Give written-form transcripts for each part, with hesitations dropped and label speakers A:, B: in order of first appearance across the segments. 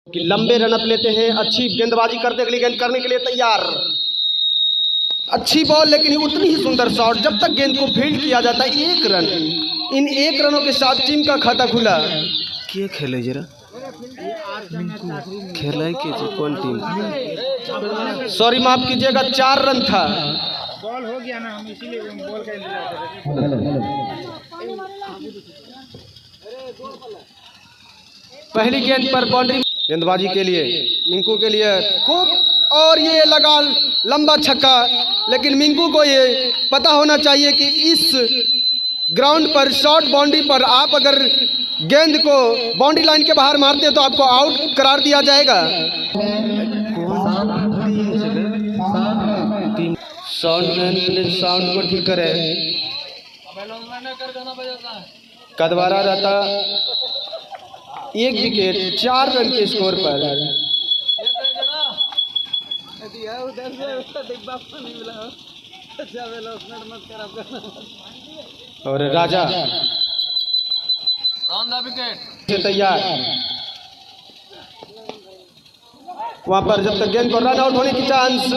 A: कि लंबे run up लेते हैं, अच्छी गेंदबाजी करने के लिए, गेंद करने के लिए तैयार, अच्छी बॉल लेकिन उतनी ही सुंदर शॉट। जब तक गेंद को फील्ड किया जाता है 1 रन, इन 1 रनों के साथ टीम का खाता खुला। क्या खेले जरा खेला है कि कौन टीम, सॉरी माफ कीजिएगा, 4 रन था।
B: बॉल हो गया ना, हम इसीलिए बॉल का इंतजार कर रहे थे।
A: पहली गेंद पर बाउंड्री गेंदबाजी के लिए मिंकू के लिए खूब, और ये लगा लंबा छक्का। लेकिन मिंकू को ये पता होना चाहिए कि इस ग्राउंड पर शॉर्ट बाउंड्री पर आप अगर गेंद को बाउंड्री लाइन के बाहर मारते हैं तो आपको आउट करार दिया जाएगा। साउंड को ठीक करे। कदवारा रहता 1 विकेट 4 रन के स्कोर पर। और राजा से तैयार, वहां पर जब तक गेंद को रन आउट होने की चांस,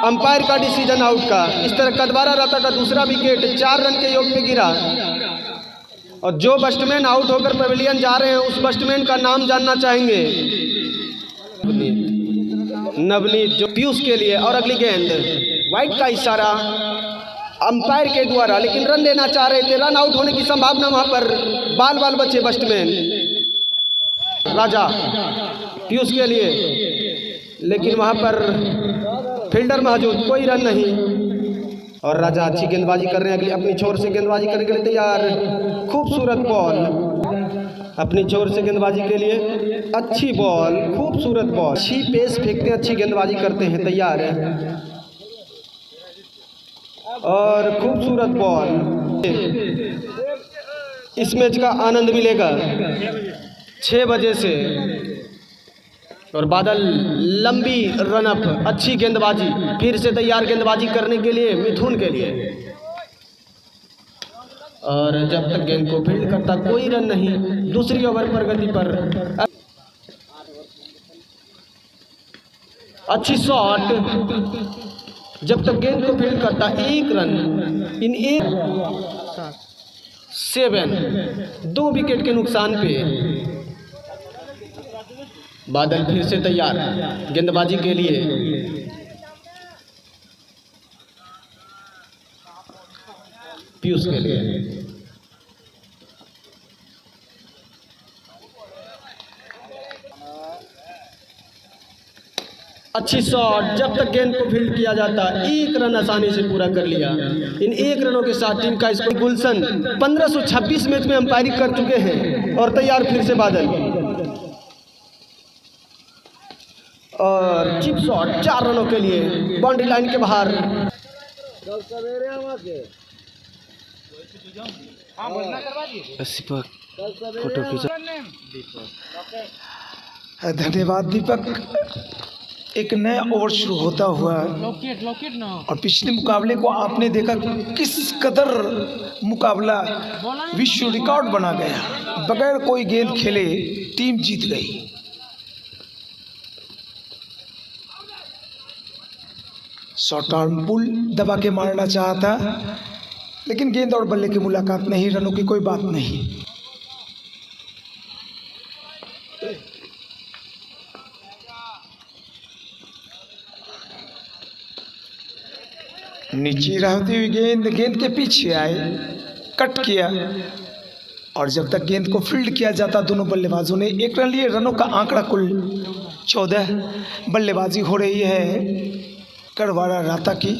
A: अंपायर का डिसीजन आउट का। इस तरह कदवारा रहता का दूसरा विकेट 4 रन के योग पे गिरा। और जो बैट्समैन आउट होकर पवेलियन जा रहे हैं उस बैट्समैन का नाम जानना चाहेंगे। नवनीत जो पीयूष के लिए, और अगली गेंद वाइट का इशारा अंपायर के द्वारा, लेकिन रन लेना चाह रहे थे, रन आउट होने की संभावना वहां पर बाल बचे बैट्समैन। राजा पीयूष के लिए, लेकिन वहां पर फील्डर मौजूद, कोई रन नहीं। और राजा अच्छी गेंदबाजी कर रहे हैं, अपनी छोर से गेंदबाजी करने के लिए तैयार। खूबसूरत बॉल अपनी छोर से गेंदबाजी के लिए, अच्छी बॉल, खूबसूरत बॉल, अच्छी पेस फेंकते हैं, अच्छी गेंदबाजी करते हैं, तैयार है। और खूबसूरत बॉल। इस मैच का आनंद मिलेगा 6 बजे से। और बादल लंबी रनअप, अच्छी गेंदबाजी, फिर से तैयार गेंदबाजी करने के लिए मिथुन के लिए। और जब तक गेंद को फील्ड करता कोई रन नहीं। दूसरी ओवर प्रगति पर अच्छी शॉट, जब तक गेंद को फील्ड करता 1 रन, इन 7 2 विकेट के नुकसान पे। बादल फिर से तैयार गेंदबाजी के लिए। पीयूष के लिए अच्छी शॉट, जब तक गेंद को फील्ड किया जाता 1 रन आसानी से पूरा कर लिया। इन 1 रनों के साथ टीम का स्कोर। गुलशन 1526 मैच में अंपायरिंग कर चुके हैं। और तैयार फिर से बादल, और चिप शॉट 4 रनों के लिए बाउंड्री लाइन के बाहर। फोटो खींचा।
C: धन्यवाद दीपक। एक नया ओवर शुरू होता हुआ, और पिछले मुकाबले को आपने देखा किस कदर मुकाबला विश्व रिकॉर्ड बना गया। बगैर कोई गेंद खेले टीम जीत गई। शॉर्ट आर्म पुल दबा के मारना चाहा था, लेकिन गेंद और बल्ले की मुलाकात नहीं, रनों की कोई बात नहीं। नीचे रहती हुई गेंद के पीछे आए, कट किया। और जब तक गेंद को फील्ड किया जाता दोनों बल्लेबाजों ने 1 रन लिए। रनों का आंकड़ा कुल 14 बल्लेबाजी हो रही है कड़वाड़ा राता की।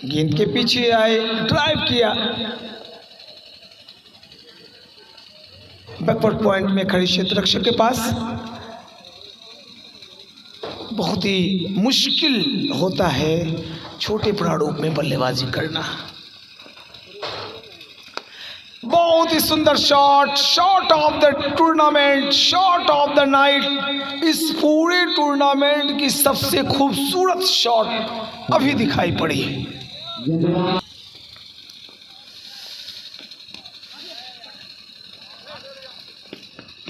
C: गेंद के पीछे आए, ड्राइव किया, बैकवर्ड पॉइंट में खड़े क्षेत्र रक्षक के पास। बहुत ही मुश्किल होता है छोटे प्रारूप में बल्लेबाजी करना। बहुत ही सुंदर shot, shot of the tournament, shot of the night. इस पूरे टूर्नामेंट की सबसे खूबसूरत शॉट अभी दिखाई पड़ी।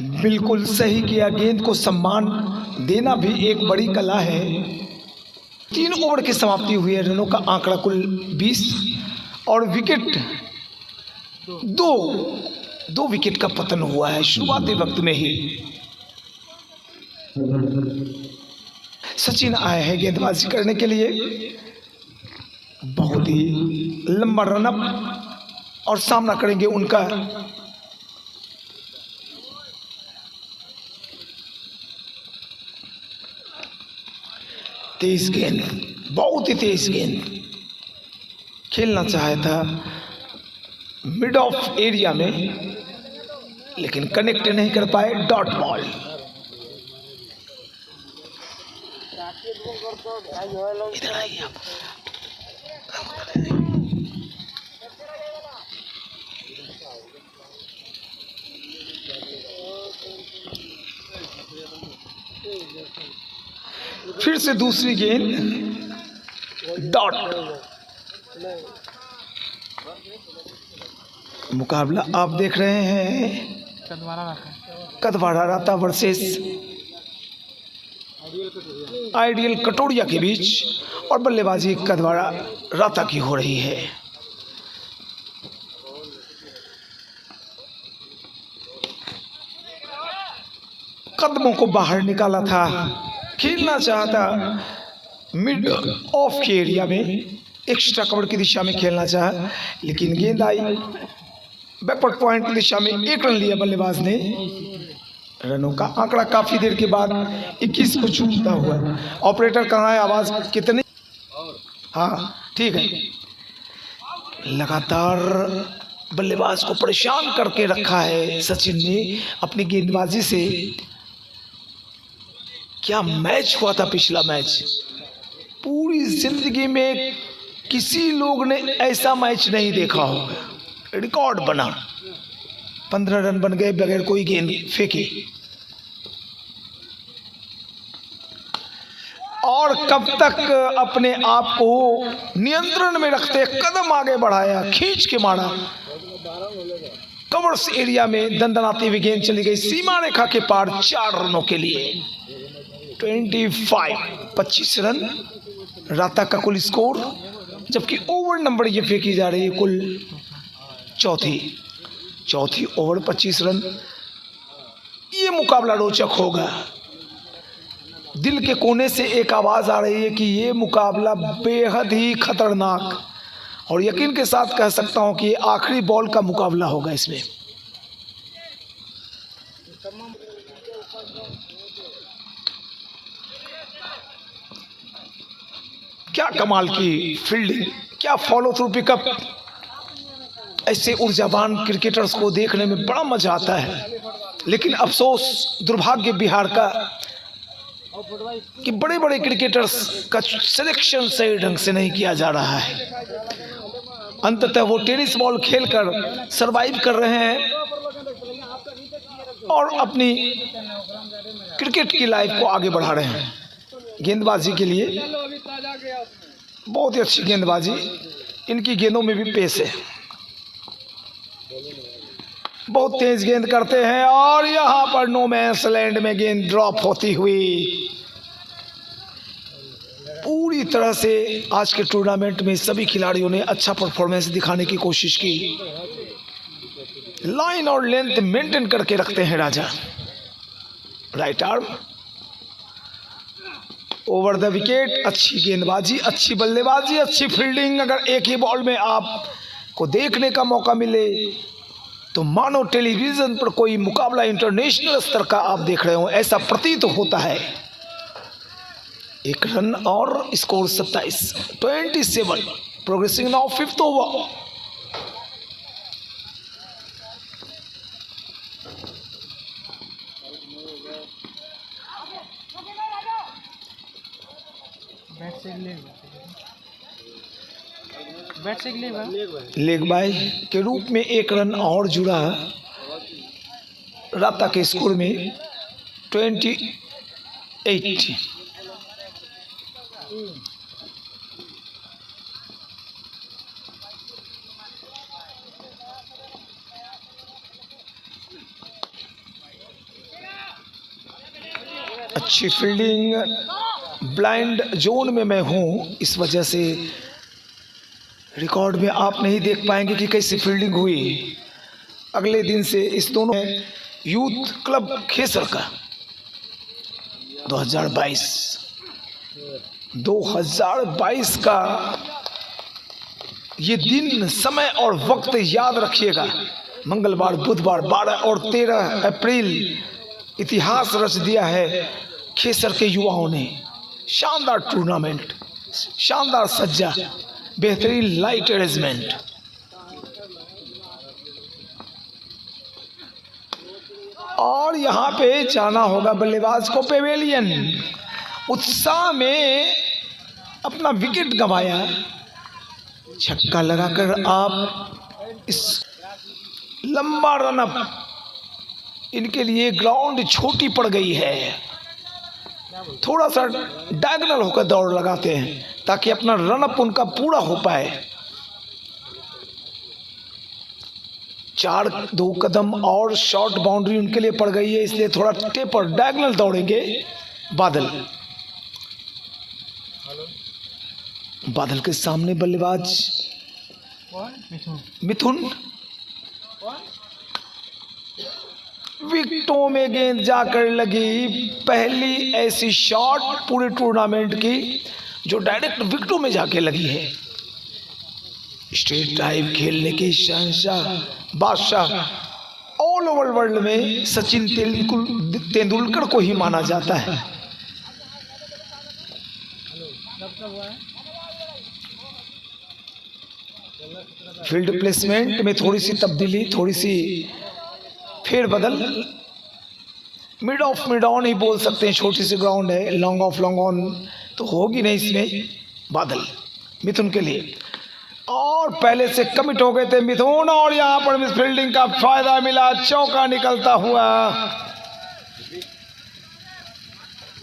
C: बिल्कुल सही किया। गेंद को सम्मान देना भी एक बड़ी कला है। 3 ओवर की समाप्ति हुई है। रनों का आंकड़ा कुल 20 और विकेट दो विकेट का पतन हुआ है शुरुआती वक्त में ही। सचिन आए हैं गेंदबाजी करने के लिए। बहुत ही लंबा रनअप और सामना करेंगे उनका तेज गेंद, बहुत ही तेज गेंद खेलना चाहा था मिड ऑफ एरिया में, लेकिन कनेक्ट नहीं कर पाए। Dot ball. इधर आइए आप। फिर से दूसरी गेंद डॉट। मुकाबला आप देख रहे हैं कदवाड़ा राता वर्सेस आइडियल कटोरिया के बीच, और बल्लेबाजी कदवाड़ा राता की हो रही है। कदमों को बाहर निकाला था, खेलना चाहता मिड ऑफ के एरिया में, एक्स्ट्रा कवर की दिशा में खेलना चाहा, लेकिन गेंद आई बैकवर्ड पॉइंट की दिशा में। 1 रन लिया बल्लेबाज ने। रनों का आंकड़ा काफी देर के बाद 21 को चूमता हुआ। ऑपरेटर कहाँ है? आवाज कितनी? हाँ ठीक है। लगातार बल्लेबाज को परेशान करके रखा है सचिन ने अपनी गेंदबाजी से। क्या मैच हुआ था पिछला मैच! पूरी जिंदगी में किसी लोग ने ऐसा मैच नहीं देखा होगा। रिकॉर्ड बना, 15 रन बन गए बगैर कोई गेंद फेंके। और कब तक अपने आप को नियंत्रण में रखते कदम आगे बढ़ाया, खींच के मारा। कवर्स एरिया में दंदनाती हुई गेंद चली गई सीमा रेखा के पार 4 रनों के लिए। 25 रन राता का कुल स्कोर, जबकि ओवर नंबर ये फेंकी जा रही है कुल चौथी ओवर 25 रन। ये मुकाबला रोचक होगा। दिल के कोने से एक आवाज आ रही है कि ये मुकाबला बेहद ही खतरनाक, और यकीन के साथ कह सकता हूं कि ये आखिरी बॉल का मुकाबला होगा। इसमें क्या कमाल की फील्डिंग, क्या फॉलो थ्रू पिकअप। ऐसे ऊर्जावान क्रिकेटर्स को देखने में बड़ा मजा आता है, लेकिन अफसोस दुर्भाग्य बिहार का कि बड़े बड़े क्रिकेटर्स का सिलेक्शन सही ढंग से नहीं किया जा रहा है। अंततः वो टेनिस बॉल खेलकर सरवाइव कर रहे हैं और अपनी क्रिकेट की लाइफ को आगे बढ़ा रहे हैं। गेंदबाजी के लिए बहुत ही अच्छी गेंदबाजी, इनकी गेंदों में भी पेस है। बहुत तेज गेंद करते हैं और यहाँ पर नो मैंस लैंड में गेंद ड्रॉप होती हुई। पूरी तरह से आज के टूर्नामेंट में सभी खिलाड़ियों ने अच्छा परफॉर्मेंस दिखाने की कोशिश की। लाइन और लेंथ मेंटेन करके रखते हैं राजा। Right arm over the wicket. अच्छी गेंदबाजी, अच्छी बल्लेबाजी, अच्छी फील्डिंग। अगर एक ही बॉल में आपको देखने का मौका मिले तो मानो टेलीविजन पर कोई मुकाबला इंटरनेशनल स्तर का आप देख रहे हो, ऐसा प्रतीत होता है। 1 रन और score 27 progressing now 5th over. Leg bye के रूप में 1 रन और जुड़ा राता के स्कोर में 28। अच्छी फील्डिंग, ब्लाइंड जोन में मैं हूँ, इस वजह से रिकॉर्ड में आप नहीं देख पाएंगे कि कैसी फील्डिंग हुई। अगले दिन से इस दोनों यूथ क्लब खेसर का 2022 का ये दिन, समय और वक्त याद रखिएगा। मंगलवार, बुधवार 12 और 13 अप्रैल इतिहास रच दिया है खेसर के युवाओं ने। शानदार टूर्नामेंट, शानदार सज्जा, बेहतरीन लाइट अरेंजमेंट। और यहाँ पे जाना होगा बल्लेबाज को पेवेलियन। उत्साह में अपना विकेट गंवाया, छक्का लगाकर आप इस लंबा रनअप, इनके लिए ग्राउंड छोटी पड़ गई है, थोड़ा सा डायगोनल होकर दौड़ लगाते हैं ताकि अपना रनअप उनका पूरा हो पाए। 4-2 कदम और शॉर्ट बाउंड्री उनके लिए पड़ गई है, इसलिए थोड़ा टेपर डायगोनल दौड़ेंगे बादल। बादल के सामने बल्लेबाज मिथुन। विकेटों में गेंद जाकर लगी, पहली ऐसी शॉट पूरे टूर्नामेंट की जो डायरेक्ट विकेटों में जाके लगी है। स्ट्रेट ड्राइव खेलने के शहंशाह, बादशाह ऑल ओवर वर्ल्ड में सचिन तेंदुलकर को ही माना जाता है। फील्ड प्लेसमेंट में थोड़ी सी तब्दीली, थोड़ी सी फेरबदल। मिड ऑफ मिड ऑन ही बोल सकते हैं, छोटी सी ग्राउंड है, लॉन्ग ऑफ लॉन्ग ऑन तो होगी नहीं इसमें। बादल मिथुन के लिए, और पहले से कमिट हो गए थे मिथुन, और यहाँ पर मिस फील्डिंग का फायदा मिला, चौका निकलता हुआ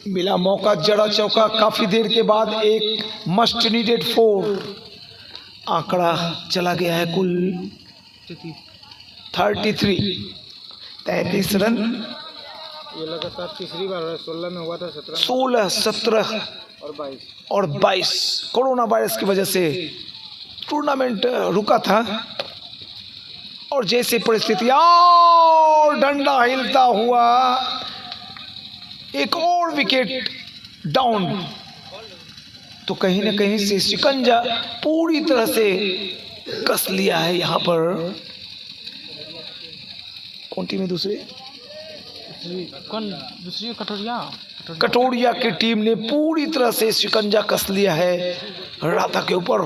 C: मिला मौका, जड़ा चौका। काफी देर के बाद एक मस्ट नीडेड 4 आंकड़ा चला गया है। कुल 33 रन।
B: ये लगातार तीसरी बार है, 16 में हुआ था,
C: 16, 17 और 22। कोरोना वायरस की वजह से टूर्नामेंट रुका था, और जैसे परिस्थिति और डंडा हिलता हुआ, एक और विकेट डाउन, तो कहीं ना कहीं से शिकंजा पूरी तरह से कस लिया है। यहाँ पर कौन टीम है दूसरी कटोरिया की टीम ने पूरी तरह से शिकंजा कस लिया है राता के ऊपर।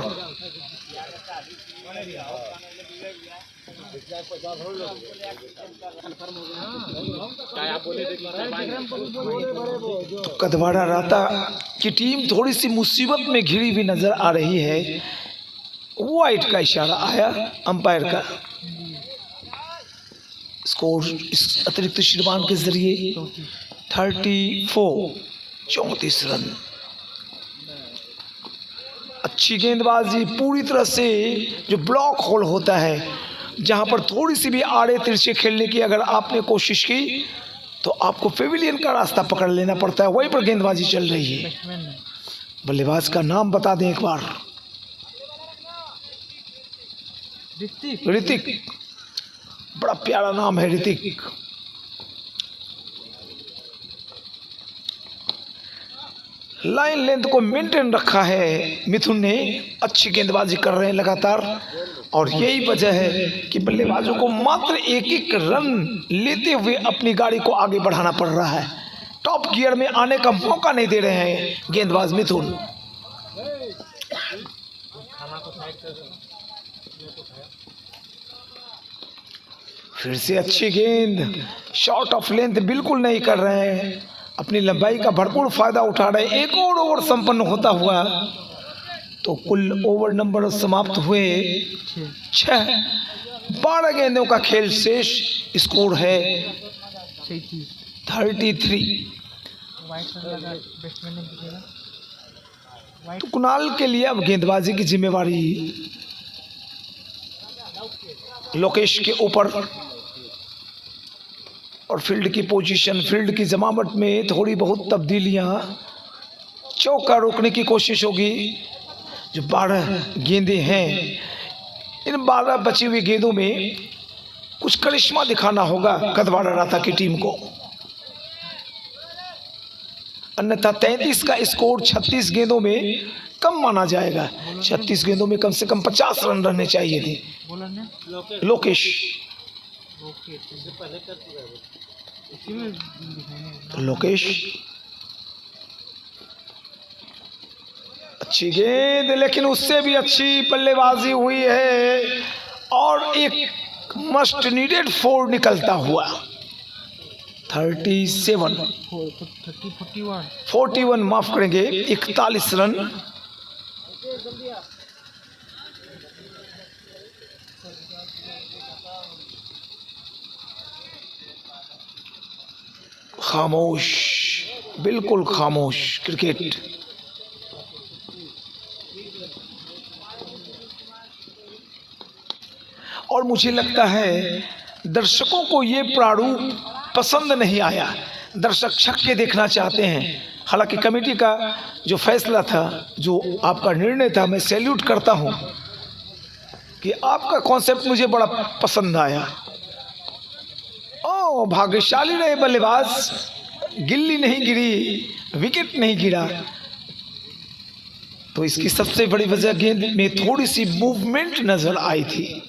C: कदवाड़ा राता की टीम थोड़ी सी मुसीबत में घिरी हुई नजर आ रही है। वाइट का इशारा आया अंपायर का। स्कोर इस अतिरिक्त श्रीमान के जरिए 34 रन। अच्छी गेंदबाजी, पूरी तरह से जो ब्लॉक होल होता है, जहां पर थोड़ी सी भी आड़े तिरछे खेलने की अगर आपने कोशिश की तो आपको पेविलियन का रास्ता पकड़ लेना पड़ता है। वहीं पर गेंदबाजी चल रही है। बल्लेबाज का नाम बता दें एक बार। ऋतिक, बड़ा प्यारा नाम है ऋतिक। लाइन लेंथ को मेंटेन रखा है मिथुन ने। अच्छी गेंदबाजी कर रहे हैं लगातार, और यही वजह है कि बल्लेबाजों को मात्र एक रन लेते हुए अपनी गाड़ी को आगे बढ़ाना पड़ रहा है। टॉप गियर में आने का मौका नहीं दे रहे हैं गेंदबाज मिथुन। फिर से अच्छी गेंद, शॉर्ट ऑफ लेंथ बिल्कुल नहीं कर रहे हैं, अपनी लंबाई का भरपूर फायदा उठा रहे हैं। एक और ओवर संपन्न होता हुआ तो कुल ओवर नंबर समाप्त हुए 6। 12 गेंदों का खेल शेष, स्कोर है 33। तो कुणाल के लिए अब गेंदबाजी की जिम्मेवारी लोकेश के ऊपर। और फील्ड की पोजीशन, फील्ड की जमावट में थोड़ी बहुत तब्दीलियां। चौका रोकने की कोशिश होगी। जो 12 गेंदें हैं, इन 12 बची हुई गेंदों में कुछ करिश्मा दिखाना होगा कदवाड़ा राता की टीम को, अन्यथा 33 का स्कोर 36 गेंदों में कम माना जाएगा। 36 गेंदों में कम से कम 50 रन रहने चाहिए थे। लोकेश अच्छी गेंद, लेकिन उससे भी अच्छी बल्लेबाजी हुई है और एक मस्ट नीडेड 4 निकलता हुआ। 41 माफ करेंगे, 41 रन। खामोश, बिल्कुल खामोश क्रिकेट। और मुझे लगता है दर्शकों को ये प्रारूप पसंद नहीं आया। दर्शक छक्के देखना चाहते हैं। हालांकि कमेटी का जो फैसला था, जो आपका निर्णय था, मैं सैल्यूट करता हूं कि आपका कॉन्सेप्ट मुझे बड़ा पसंद आया। ओ भाग्यशाली रहे बल्लेबाज, गिल्ली नहीं गिरी, विकेट नहीं गिरा। तो इसकी सबसे बड़ी वजह गेंद में थोड़ी सी मूवमेंट नजर आई थी।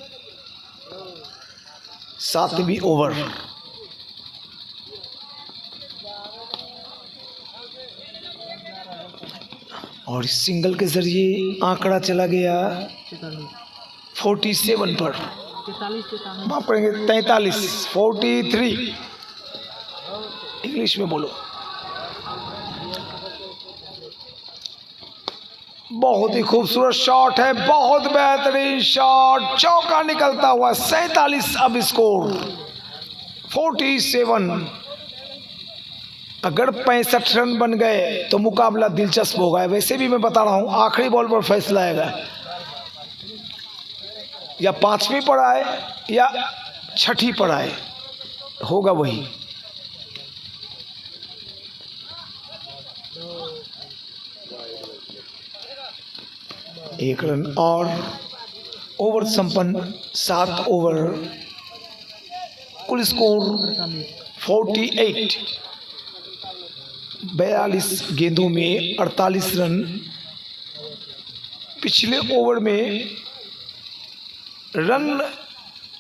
C: 7वीं ओवर, और सिंगल के जरिए आंकड़ा चला गया 47 पर, माफ करेंगे 43, 43 इंग्लिश में बोलो। बहुत ही खूबसूरत शॉट है, बहुत बेहतरीन शॉट, चौका निकलता हुआ। 47 अब स्कोर 47। अगर 65 रन बन गए तो मुकाबला दिलचस्प होगा। वैसे भी मैं बता रहा हूं, आखिरी बॉल पर फैसला आएगा, या 5वीं पर आए या 6ठी पर आए, होगा वही। एक रन और, ओवर संपन्न 7 ओवर, कुल स्कोर 48। 42 गेंदों में 48 रन। पिछले ओवर में रन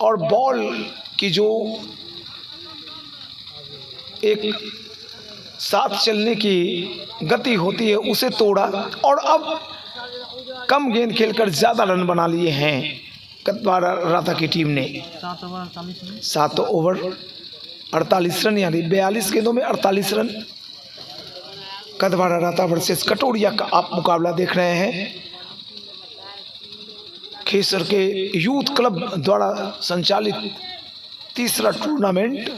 C: और बॉल की जो एक साथ चलने की गति होती है उसे तोड़ा, और अब कम गेंद खेलकर ज्यादा रन बना लिए हैं कदवाड़ा राता की टीम ने। 7 ओवर 48 रन, यानी 42 गेंदों में 48 रन। कदवाड़ा राता वर्सेस कटोरिया का आप मुकाबला देख रहे हैं। खेसर के यूथ क्लब द्वारा संचालित तीसरा टूर्नामेंट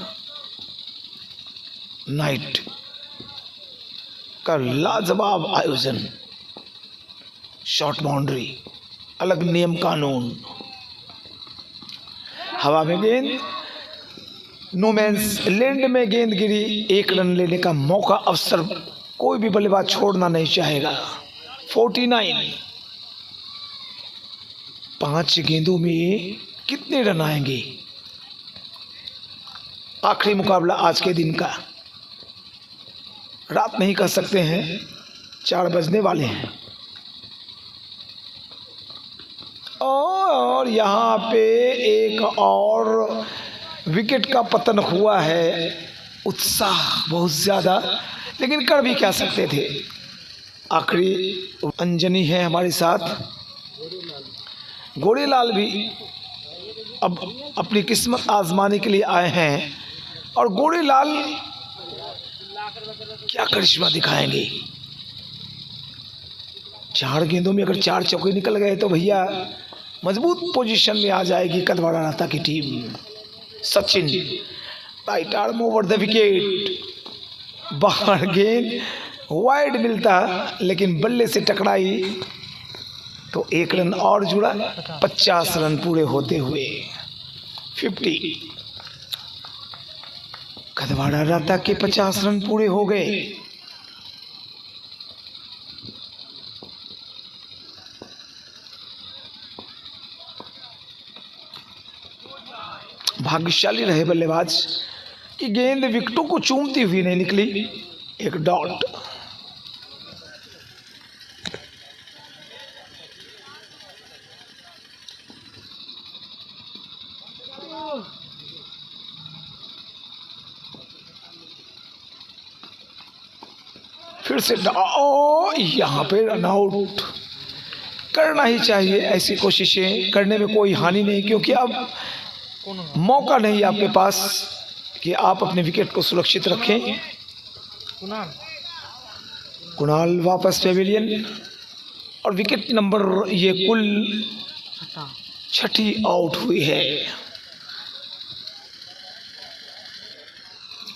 C: नाइट का लाजवाब आयोजन। शॉर्ट बाउंड्री, अलग नियम कानून, हवा में गेंद, नोमैंस लैंड में गेंद गिरी, 1 रन लेने का मौका, अवसर कोई भी बल्लेबाज छोड़ना नहीं चाहेगा। 49, 5 गेंदों में कितने रन आएंगे? आखिरी मुकाबला आज के दिन का, रात नहीं कर सकते हैं, 4 बजने वाले हैं। और यहाँ पे एक और विकेट का पतन हुआ है। उत्साह बहुत ज़्यादा, लेकिन कर भी क्या सकते थे। आखिरी अंजनी है हमारे साथ, गोरेलाल भी अब अपनी किस्मत आजमाने के लिए आए हैं, और गोरेलाल क्या करिश्मा दिखाएंगे। 4 गेंदों में अगर 4 चौके निकल गए तो भैया मजबूत पोजीशन में आ जाएगी कदवाड़ा राता की team. Sachin right arm over the wicket, बाहर गेंद वाइड मिलता, लेकिन बल्ले से टकराई तो 1 रन और जुड़ा। 50 रन पूरे होते हुए 50। कदवाड़ा राता के 50 रन पूरे हो गए। भाग्यशाली रहे बल्लेबाज कि गेंद विकेटों को चूमती हुई नहीं निकली। एक डॉट। फिर से यहाँ पे रन आउट। करना ही चाहिए ऐसी कोशिशें, करने में कोई हानि नहीं, क्योंकि अब मौका नहीं आपके पास कि आप अपने विकेट को सुरक्षित रखें। कुणाल वापस पेविलियन और विकेट नंबर ये कुल 6ठी आउट हुई है।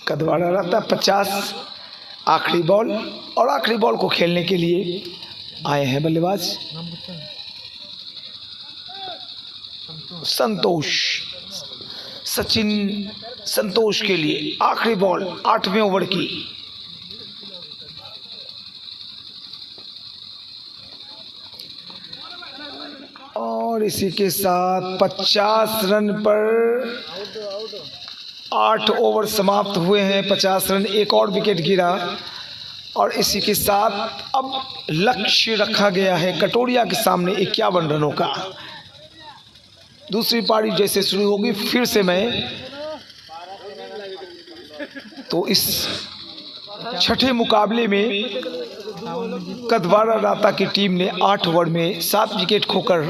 C: कदवाड़ा रहता 50 आखिरी बॉल, और आखिरी बॉल को खेलने के लिए आए हैं बल्लेबाज संतोष। सचिन संतोष के लिए आखिरी बॉल 8वें ओवर की। और इसी के साथ 50 रन पर 8 ओवर समाप्त हुए हैं। 50 रन, एक और विकेट गिरा, और इसी के साथ अब लक्ष्य रखा गया है कटोरिया के सामने 51 रनों का। दूसरी पारी जैसे शुरू होगी फिर से मैं तो इस 6ठे मुकाबले में कदवाड़ा राता की टीम ने 8 ओवर में 7 विकेट खोकर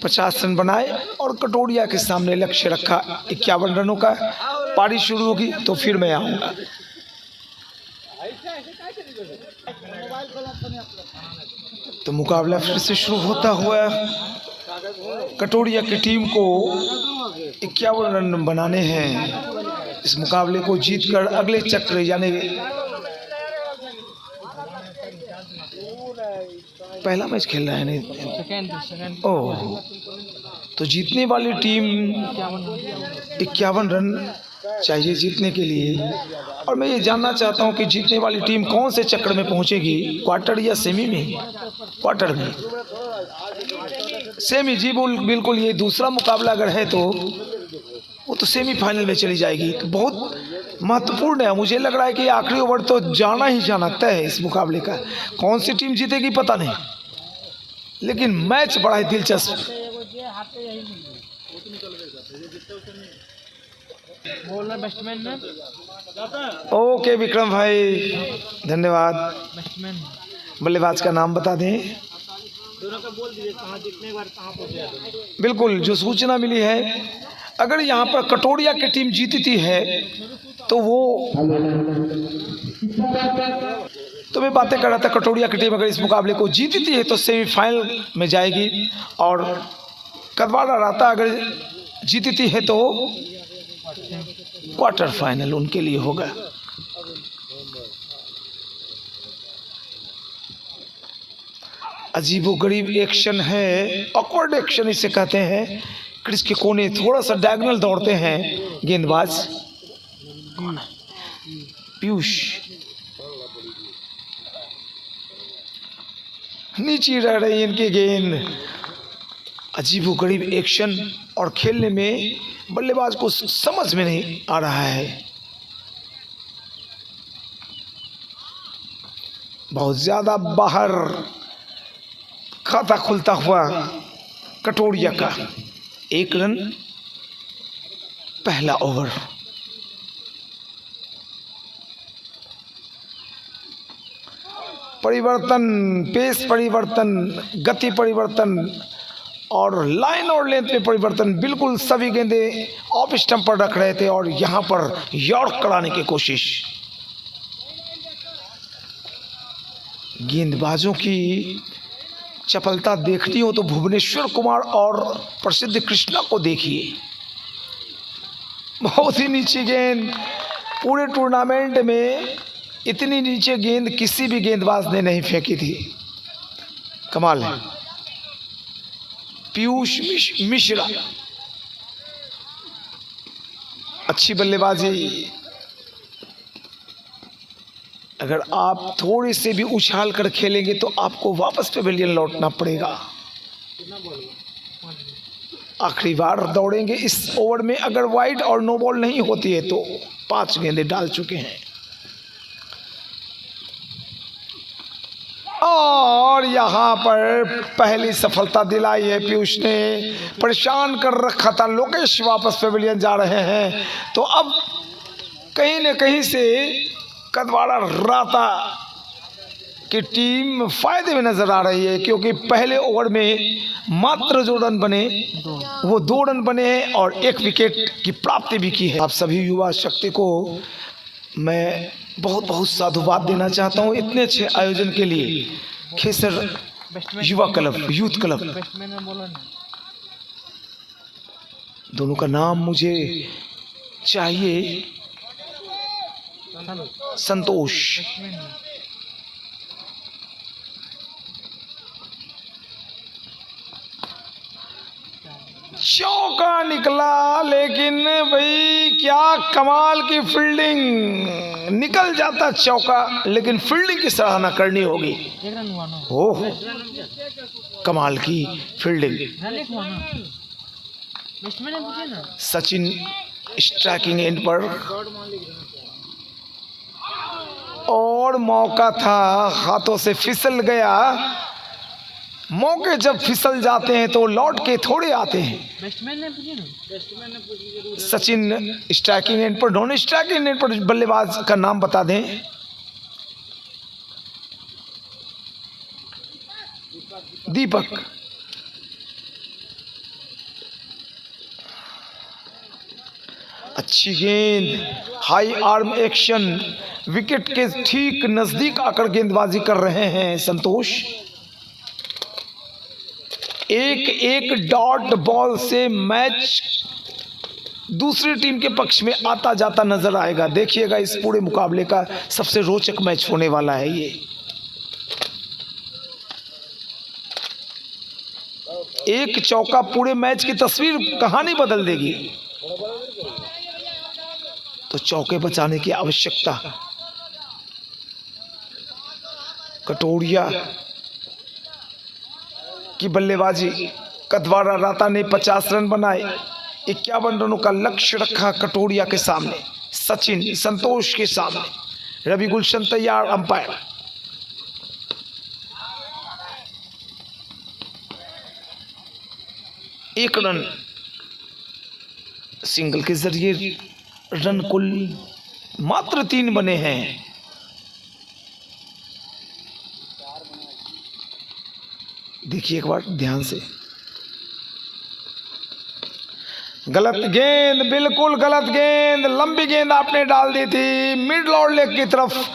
C: 50 रन बनाए, और कटोरिया के सामने लक्ष्य रखा 51 रनों का। पारी शुरू होगी तो फिर मैं आऊँगा। तो मुकाबला फिर से शुरू होता हुआ कटोरिया की टीम को 51 रन बनाने हैं। इस मुकाबले को जीतकर अगले चक्र यानी पहला मैच खेल रहा है नहीं, ओह, तो जीतने वाली टीम 51 रन चाहिए जीतने के लिए। और मैं ये जानना चाहता हूँ कि जीतने वाली टीम कौन से चक्र में पहुँचेगी, क्वार्टर या सेमी में? क्वार्टर में, सेमी जी बिल्कुल। ये दूसरा मुकाबला अगर है तो वो तो सेमीफाइनल में चली जाएगी। तो बहुत महत्वपूर्ण है। मुझे लग रहा है कि आखिरी ओवर तो जाना ही जाना तय है इस मुकाबले का। कौन सी टीम जीतेगी पता नहीं, लेकिन मैच बड़ा ही दिलचस्प। ओके विक्रम भाई, धन्यवाद। बल्लेबाज का नाम बता दें।
B: दोनों का बोल दीजिए कहाँ जितने बार कहाँ पहुँचे।
C: बिल्कुल, जो सूचना मिली है, अगर यहाँ पर कटोरिया की टीम जीतती है तो वो, तो मैं बातें कर रहा था, कटोरिया की टीम अगर इस मुकाबले को जीतती है तो सेमीफाइनल में जाएगी, और कदवाड़ा राता अगर जीतती है तो क्वार्टर फाइनल उनके लिए होगा। अजीबोगरीब एक्शन है, ऑकवर्ड एक्शन इसे कहते हैं। क्रीज के कोने थोड़ा सा डायगोनल दौड़ते हैं गेंदबाज पीयूष, नीचे रह रही इनकी गेंद। अजीबोगरीब एक्शन, और खेलने में बल्लेबाज को समझ में नहीं आ रहा है। बहुत ज्यादा बाहर खाता खुलता हुआ कटोरिया का 1 रन, पहला ओवर। परिवर्तन, पेस परिवर्तन, गति परिवर्तन और लाइन और लेंथ में परिवर्तन। बिल्कुल सभी गेंदें ऑफ स्टंप पर रख रहे थे और यहाँ पर यॉर्क कराने की कोशिश। गेंदबाजों की चपलता देखनी हो तो भुवनेश्वर कुमार और प्रसिद्ध कृष्णा को देखिए। बहुत ही नीचे गेंद, पूरे टूर्नामेंट में इतनी नीचे गेंद किसी भी गेंदबाज ने नहीं फेंकी थी। कमाल है। पीयूष मिश्रा, अच्छी बल्लेबाजी, अगर आप थोड़ी से भी उछाल कर खेलेंगे तो आपको वापस पेविलियन लौटना पड़ेगा। आखिरी बार दौड़ेंगे इस ओवर में। अगर वाइड और नो बॉल नहीं होती है तो 5 गेंदें डाल चुके हैं। और यहाँ पर पहली सफलता दिलाई है पीयूष ने। परेशान कर रखा था लोकेश, वापस पेविलियन जा रहे हैं। तो अब कहीं न कहीं से कदवाड़ा राता की टीम फायदे में नजर आ रही है, क्योंकि पहले ओवर में मात्र जो रन बने वो 2 रन बने हैं और 1 विकेट की प्राप्ति भी की है। आप सभी युवा शक्ति को मैं बहुत बहुत साधुवाद देना चाहता हूँ इतने अच्छे आयोजन के लिए। खेसर युवा क्लब, यूथ क्लब, दोनों का नाम मुझे चाहिए। संतोष चौका निकला, लेकिन भाई क्या कमाल की फील्डिंग। निकल जाता चौका, लेकिन फील्डिंग की सराहना करनी होगी। ओह, कमाल की फील्डिंग। सचिन स्ट्राइकिंग एंड पर, और मौका था, हाथों से फिसल गया। मौके जब फिसल जाते हैं तो लौट के थोड़े आते हैं। सचिन स्ट्राइकिंग एंड पर, नॉन स्ट्राइकिंग एंड पर बल्लेबाज का नाम बता दें। दीपक। अच्छी गेंद, हाई आर्म एक्शन, विकेट के ठीक नजदीक आकर गेंदबाजी कर रहे हैं संतोष। एक डॉट बॉल से मैच दूसरी टीम के पक्ष में आता जाता नजर आएगा। देखिएगा, इस पूरे मुकाबले का सबसे रोचक मैच होने वाला है ये। एक चौका पूरे मैच की तस्वीर, कहानी बदल देगी। तो चौके बचाने की आवश्यकता। कटोरिया की बल्लेबाजी। कदवाड़ा राता ने 50 रन बनाए, 51 रनों का लक्ष्य रखा कटोरिया के सामने। सचिन, संतोष के सामने। रवि गुलशन तैयार, अंपायर। एक रन सिंगल के जरिए रन कुल मात्र 3 बने हैं। देखिए एक बार ध्यान से। गलत गेंद, बिल्कुल गलत गेंद। लंबी गेंद आपने डाल दी थी मिड लॉर्ड लेग की तरफ,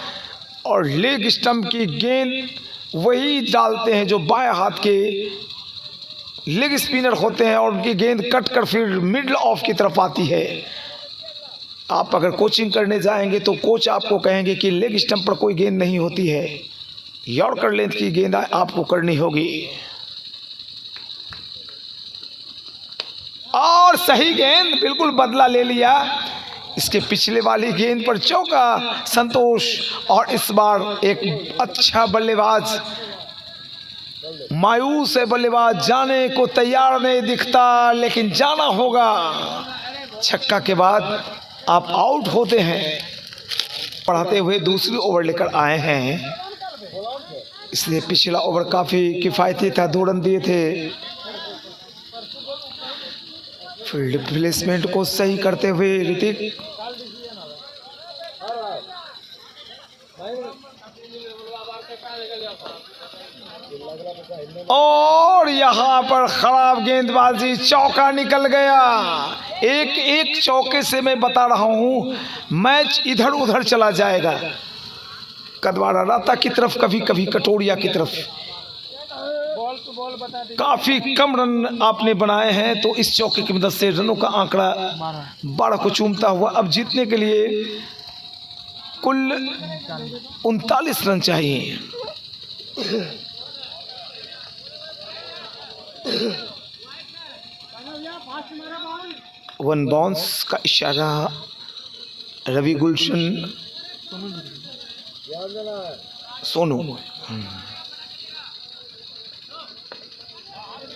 C: और लेग स्टंप की गेंद वही डालते हैं जो बाएं हाथ के लेग स्पिनर होते हैं, और उनकी गेंद कट कर फिर मिडल ऑफ की तरफ आती है। आप अगर कोचिंग करने जाएंगे तो कोच आपको कहेंगे कि लेग स्टंप पर कोई गेंद नहीं होती है, यॉर्कर लेंथ की गेंद आपको करनी होगी। और सही गेंद, बिल्कुल बदला ले लिया। इसके पिछले वाली गेंद पर चौका संतोष, और इस बार एक अच्छा बल्लेबाज, मायूस है बल्लेबाज, जाने को तैयार नहीं दिखता, लेकिन जाना होगा। छक्का के बाद आप आउट होते हैं। पढ़ाते हुए दूसरी ओवर लेकर आए हैं, इसलिए पिछला ओवर काफ़ी किफ़ायती था, 2 रन दिए थे। फील्ड प्लेसमेंट को सही करते हुए ऋतिक, और यहाँ पर खराब गेंदबाजी, चौका निकल गया। एक चौके से मैं बता रहा हूँ मैच इधर उधर चला जाएगा, कदवाड़ा राता की तरफ, कभी कभी कटोरिया की तरफ। काफी कम रन आपने बनाए हैं, तो इस चौके की मदद से रनों का आंकड़ा 12 को चूमता हुआ अब जीतने के लिए कुल 39 रन चाहिए। वन बाउंस का इशारा रवि गुलशन। सोनू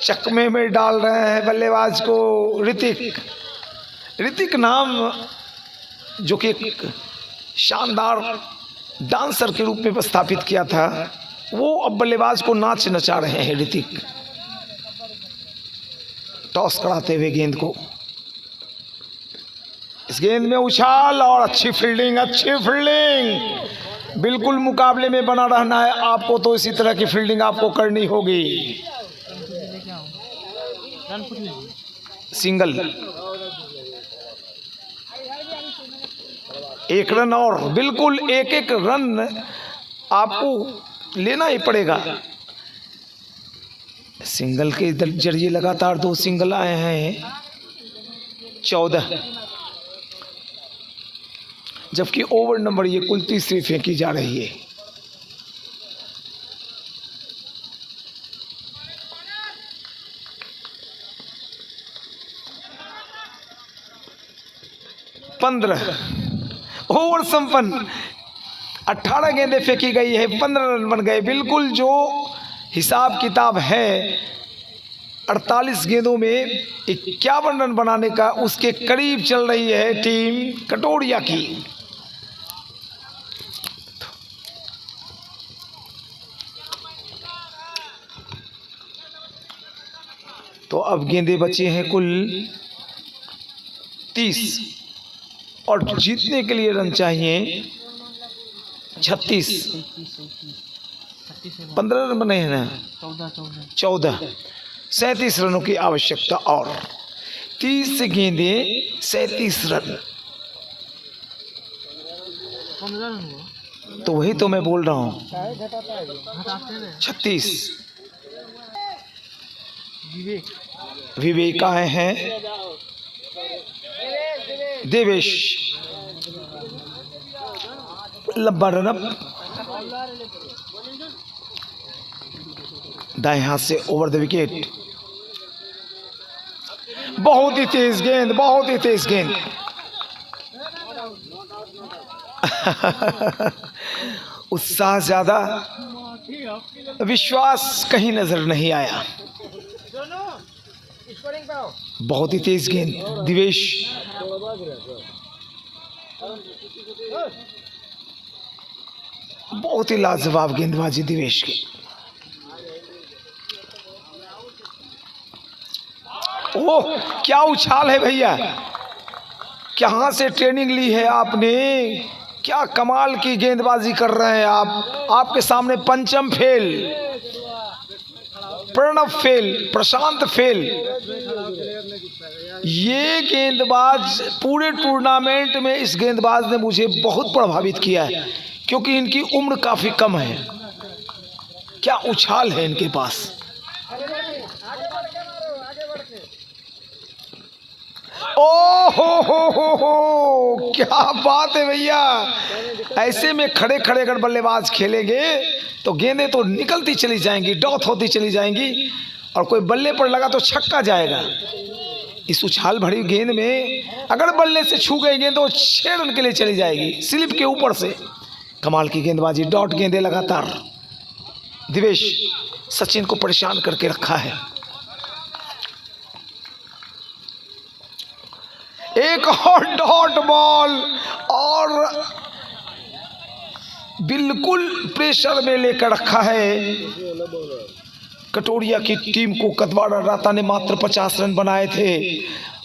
C: चकमे में डाल रहे हैं बल्लेबाज को ऋतिक। ऋतिक नाम जो कि एक शानदार डांसर के रूप में प्रस्थापित किया था, वो अब बल्लेबाज को नाच नचा रहे हैं ऋतिक, टॉस कराते हुए गेंद को। इस गेंद में उछाल और अच्छी फील्डिंग, अच्छी फील्डिंग। बिल्कुल मुकाबले में बना रहना है आपको, तो इसी तरह की फील्डिंग आपको करनी होगी। सिंगल, एक रन और, बिल्कुल एक एक रन आपको लेना ही पड़ेगा। सिंगल के जरिए लगातार 2 सिंगल आए हैं, 14, जबकि ओवर नंबर ये कुल 3 फेंकी जा रही है। ओवर संपन्न, 18 गेंदें फेंकी गई है, 15 रन बन गए। बिल्कुल जो हिसाब किताब है 48 गेंदों में 51 रन बनाने का, उसके करीब चल रही है टीम कटोरिया की। तो अब गेंदें बचे हैं कुल 30 और जीतने के लिए रन चाहिए 36। 15 रन बने हैं ना, 14, 37 रनों की आवश्यकता और 30 गेंदें 37 रन। तो वही तो मैं बोल रहा हूँ, 36। विवेक आए हैं, देवेश लंबा रनअप, दाएं हाथ से ओवर द विकेट। बहुत ही तेज गेंद, बहुत ही तेज गेंद। उत्साह ज्यादा, विश्वास कहीं नजर नहीं आया। बहुत ही तेज गेंद दिवेश, बहुत ही लाजवाब गेंदबाजी दिवेश की। ओह क्या उछाल है भैया, कहाँ से ट्रेनिंग ली है आपने, क्या कमाल की गेंदबाजी कर रहे हैं आप। आपके सामने पंचम फेल, प्रणव फेल, प्रशांत फेल। ये गेंदबाज पूरे टूर्नामेंट में, इस गेंदबाज ने मुझे बहुत प्रभावित किया है, क्योंकि इनकी उम्र काफी कम है। क्या उछाल है इनके पास। ओ हो, क्या बात है भैया। ऐसे में खड़े खड़े अगर बल्लेबाज खेलेंगे तो गेंदें तो निकलती चली जाएंगी, डॉट होती चली जाएंगी, और कोई बल्ले पर लगा तो छक्का जाएगा। इस उछाल भरी गेंद में अगर बल्ले से छू गई गेंद तो 6 रन के लिए चली जाएगी, स्लिप के ऊपर से। कमाल की गेंदबाजी, डॉट गेंदें लगातार। दिवेश सचिन को परेशान करके रखा है। एक और डॉट बॉल, और बिल्कुल प्रेशर में लेकर रखा है कटोरिया की टीम को। कदवाड़ा राता ने मात्र 50 रन बनाए थे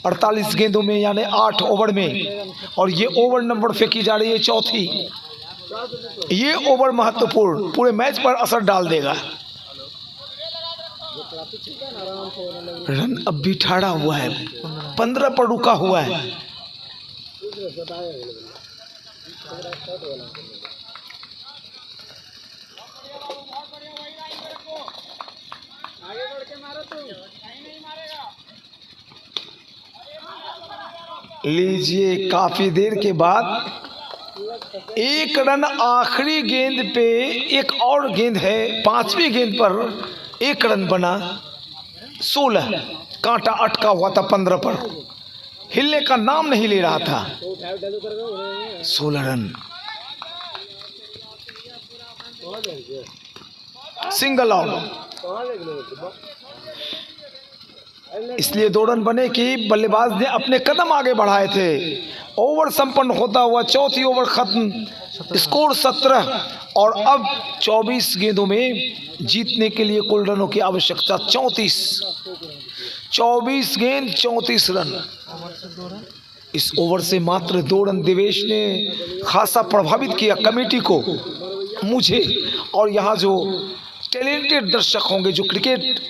C: 48 गेंदों में, यानी 8 ओवर में, और ये ओवर नंबर फेंकी जा रही है 4थी। ये ओवर महत्वपूर्ण, पूरे मैच पर असर डाल देगा। रन अब भी ठाड़ा हुआ है, 15 पर रुका हुआ है। लीजिए, काफी देर के बाद 1 रन आखिरी गेंद पे, एक और गेंद है 5वीं गेंद पर 1 रन बना। 16, कांटा अटका हुआ था 15 पर, हिलने का नाम नहीं ले रहा था। 16 रन। Single out. इसलिए 2 रन बने कि बल्लेबाज ने अपने कदम आगे बढ़ाए थे। ओवर संपन्न होता हुआ चौथी ओवर खत्म, स्कोर 17 और अब 24 गेंदों में जीतने के लिए कुल रनों की आवश्यकता 34। 24 गेंद 34 रन। इस ओवर से मात्र 2 रन देवेश ने खासा प्रभावित किया कमेटी को, मुझे और यहाँ जो टैलेंटेड दर्शक होंगे, जो क्रिकेट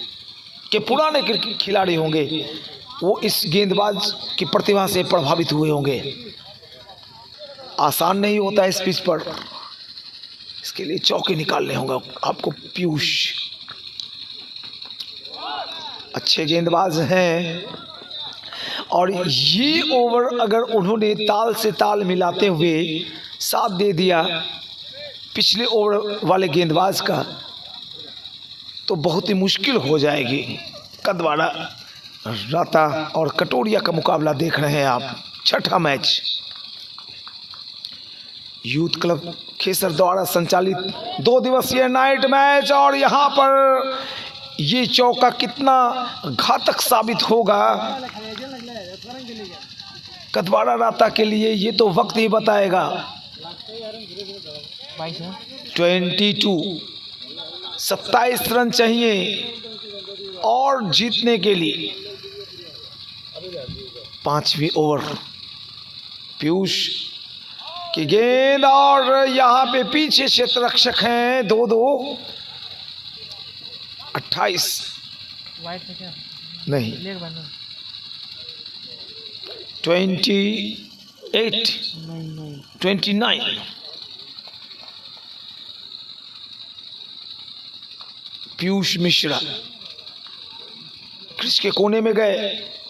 C: के पुराने क्रिकेट खिलाड़ी होंगे, वो इस गेंदबाज की प्रतिभा से प्रभावित हुए होंगे। आसान नहीं होता इस पिच पर, इसके लिए चौके निकालने होंगे आपको पीयूष। अच्छे गेंदबाज हैं और ये ओवर अगर उन्होंने ताल से ताल मिलाते हुए साथ दे दिया पिछले ओवर वाले गेंदबाज का, तो बहुत ही मुश्किल हो जाएगी। कदवाड़ा राता और कटोरिया का मुकाबला देख रहे हैं आप, छठा मैच। यूथ क्लब खेसर द्वारा संचालित 2 दिवसीय नाइट मैच, और यहाँ पर ये चौका कितना घातक साबित होगा कदवाड़ा राता के लिए, ये तो वक्त ही बताएगा। 22 27 रन चाहिए और जीतने के लिए। 5वीं ओवर पीयूष की गेंद, और यहाँ पे पीछे क्षेत्र रक्षक हैं 2-2। 28 नहीं 28 29। पीयूष मिश्रा क्रिच के कोने में गए,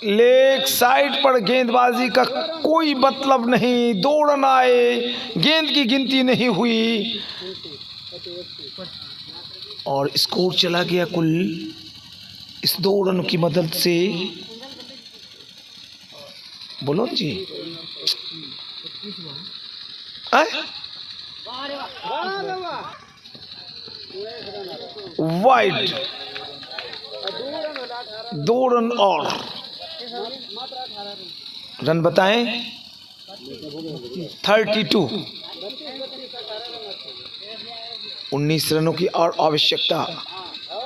C: लेग साइड पर गेंदबाजी का कोई मतलब नहीं। 2 रन आए, गेंद की गिनती नहीं हुई और स्कोर चला गया कुल इस 2 रन की मदद से। बोलो जी, वाइड 2 रन और रन बताएं 32। 19 रनों की और आवश्यकता।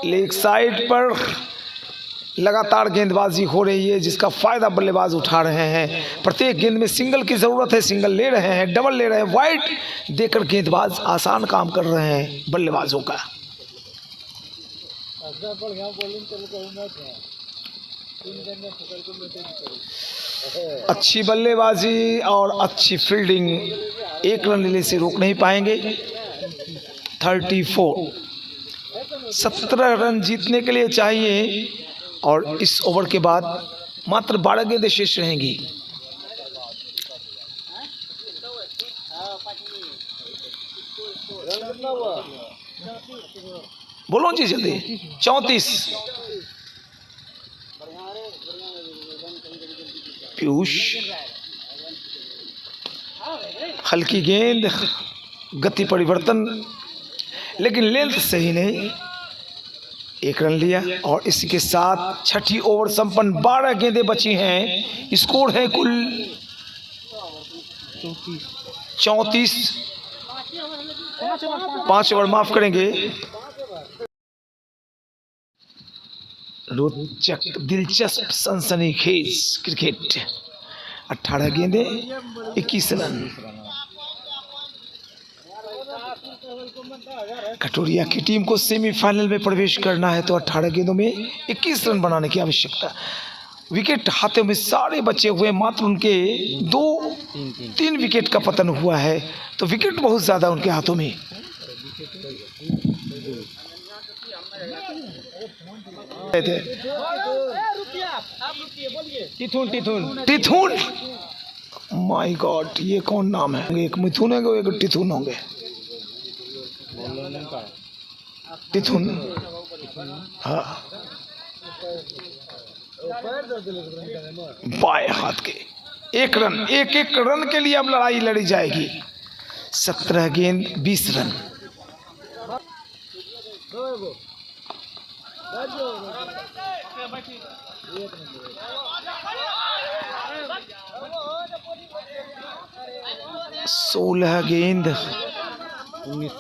C: लेग साइड पर लगातार गेंदबाजी हो रही है जिसका फायदा बल्लेबाज उठा रहे हैं। प्रत्येक गेंद में सिंगल की जरूरत है, सिंगल ले रहे हैं, डबल ले रहे हैं, वाइड देकर गेंदबाज आसान काम कर रहे हैं बल्लेबाजों का। अच्छी बल्लेबाजी और अच्छी फील्डिंग 1 रन लेने से रोक नहीं पाएंगे। 34 17 रन जीतने के लिए चाहिए और इस ओवर के बाद मात्र 12 गेंदें शेष रहेंगी। बोलो जी जल्दी। 34 पीयूष, हल्की गेंद, गति परिवर्तन, लेकिन लेंथ सही नहीं। 1 रन लिया और इसी के साथ छठी ओवर संपन्न। 12 गेंदें बची हैं। स्कोर है कुल 34। 5 ओवर माफ करेंगे। रोचक, दिलचस्प, सनसनीखेज क्रिकेट। 18 गेंदें 21 रन। कटोरिया की टीम को सेमीफाइनल में प्रवेश करना है तो 18 गेंदों में 21 रन बनाने की आवश्यकता। विकेट हाथों में सारे बचे हुए, मात्र उनके 2-3 विकेट का पतन हुआ है, तो विकेट बहुत ज़्यादा उनके हाथों में। टिथुन, माय गॉड, ये कौन नाम है? एक मिथुन है, एक टिथुन होंगे। टिथुन, हाँ, बाएं हाथ के। 1 रन, एक रन के लिए अब लड़ाई लड़ी जाएगी। 17 गेंद 20 रन। सोलह गेंद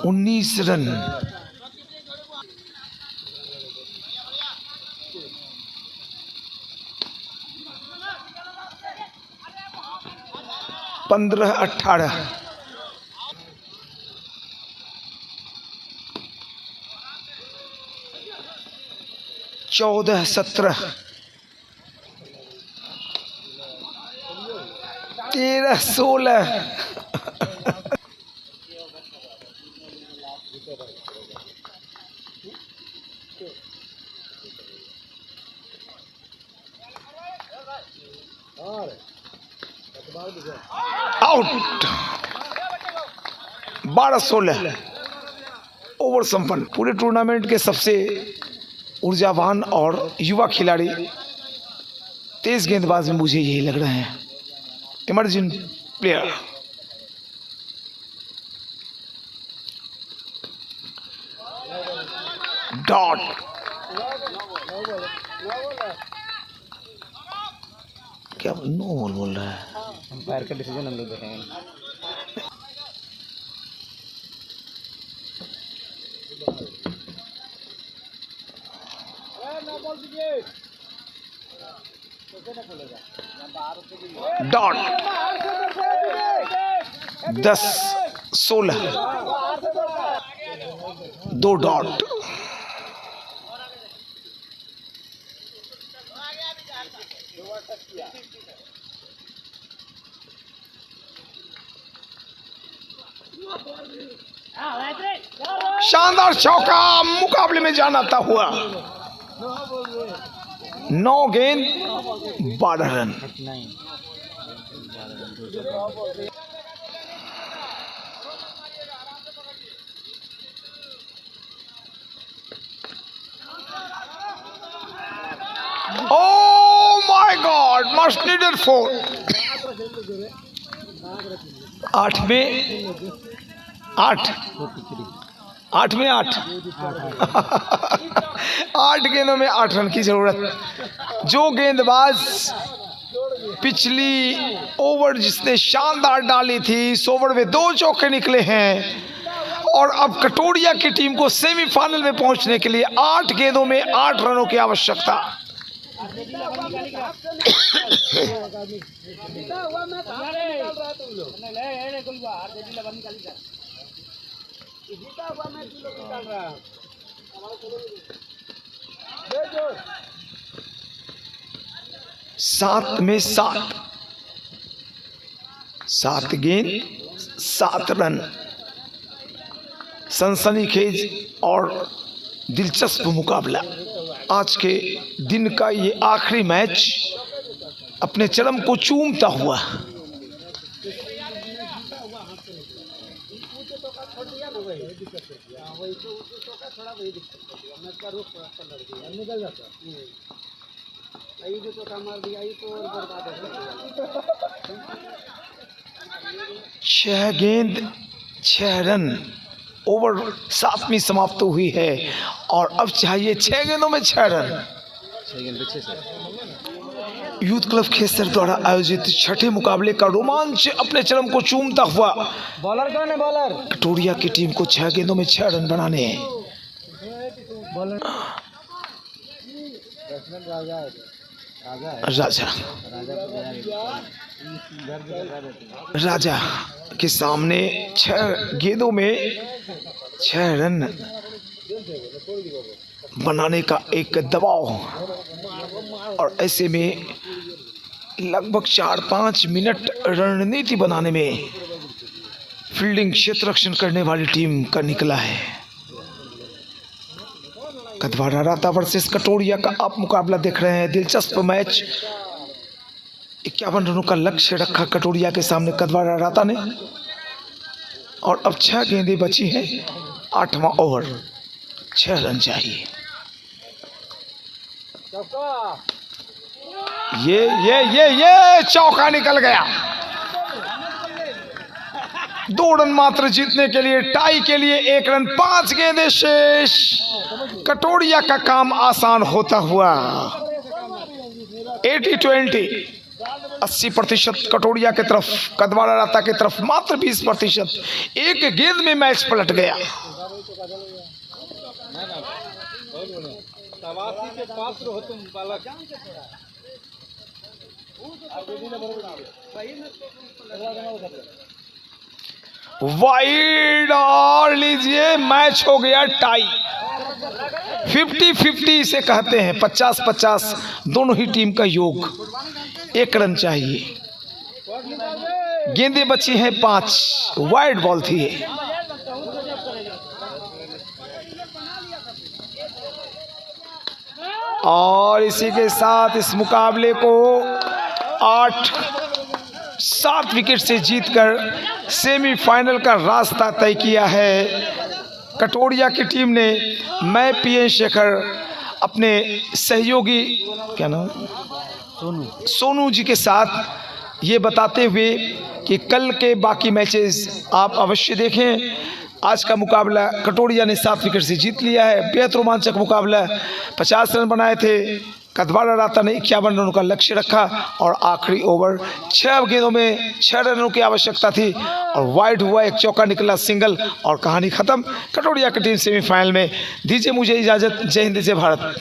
C: 19 रन। पंद्रह 18 14 17 13 16 आउट। 12 16 ओवर संपन्न। पूरे टूर्नामेंट के सबसे ऊर्जावान और युवा खिलाड़ी, तेज गेंदबाज में मुझे यही लग रहे हैं। Emerging player. डॉट। क्या नो बॉल बोल रहा है?
B: अंपायर का डिसीजन हम लोग देखेंगे।
C: डॉट। 10 16 2 डॉट। शानदार चौका, मुकाबले में जान आता हुआ। 9 गेंद 12 run. Oh my God! Much needed 4. 8 में 8 8 में 8 8 गेंदों में 8 रन की जरूरत। जो गेंदबाज पिछली ओवर जिसने शानदार डाली थी, इस ओवर में 2 चौके निकले हैं और अब कटोरिया की टीम को सेमीफाइनल में पहुंचने के लिए 8 गेंदों में 8 रनों की आवश्यकता। सात में 7 7 गेंद 7 रन। सनसनीखेज और दिलचस्प मुकाबला। आज के दिन का ये आखिरी मैच अपने चरम को चूमता हुआ। छह गेंद 6 रन। ओवर 7वीं समाप्त हुई है और अब चाहिए 6 गेंदों में 6 रन। यूथ क्लब खेसर द्वारा आयोजित छठे मुकाबले का रोमांच अपने चरम को चूमता हुआ।
B: बॉलर कौन है? बॉलर
C: कटोरिया की टीम को 6 गेंदों में 6 रन बनाने हैं। राजा के सामने 6 गेंदों में 6 रन बनाने का एक दबाव, और ऐसे में लगभग 4-5 मिनट रणनीति बनाने में फील्डिंग, क्षेत्र रक्षण करने वाली टीम का निकला है। कदवारा राता वर्सेस कटोरिया का आप मुकाबला देख रहे हैं। दिलचस्प मैच। 51 रनों का लक्ष्य रखा कटोरिया के सामने कदवारा राता ने, और अब 6 गेंदें बची हैं। 8वां ओवर, 6 रन चाहिए। ये चौका निकल गया। 2 रन मात्र जीतने के लिए, टाई के लिए 1 रन, 5 गेंदें शेष। कटोरिया का काम आसान होता हुआ 80-20, 80% कटोरिया की तरफ, कदवाड़ा राता की तरफ मात्र 20%। 1 गेंद में मैच पलट गया। वाइड और लीजिए, मैच हो गया टाई। 50-50 इसे कहते हैं, 50-50 दोनों ही टीम का योग। 1 रन चाहिए। गेंदें बची हैं 5, वाइड बॉल थी। और इसी के साथ इस मुकाबले को 8-7 विकेट से जीतकर सेमीफाइनल का रास्ता तय किया है कटोरिया की टीम ने। मैं पीएन शेखर अपने सहयोगी क्या नाम सोनू जी के साथ ये बताते हुए कि कल के बाकी मैचेस आप अवश्य देखें। आज का मुकाबला कटोरिया ने 7 विकेट से जीत लिया है। बेहद रोमांचक मुकाबला। 50 रन बनाए थे। कदवाड़ा राता ने 51 रनों का लक्ष्य रखा और आखिरी ओवर 6 गेंदों में 6 रनों की आवश्यकता थी और वाइड हुआ, 1 चौका निकला, सिंगल, और कहानी खत्म। कटोरिया की टीम सेमीफाइनल में। दीजिए मुझे इजाज़त। जय हिंद, जय भारत।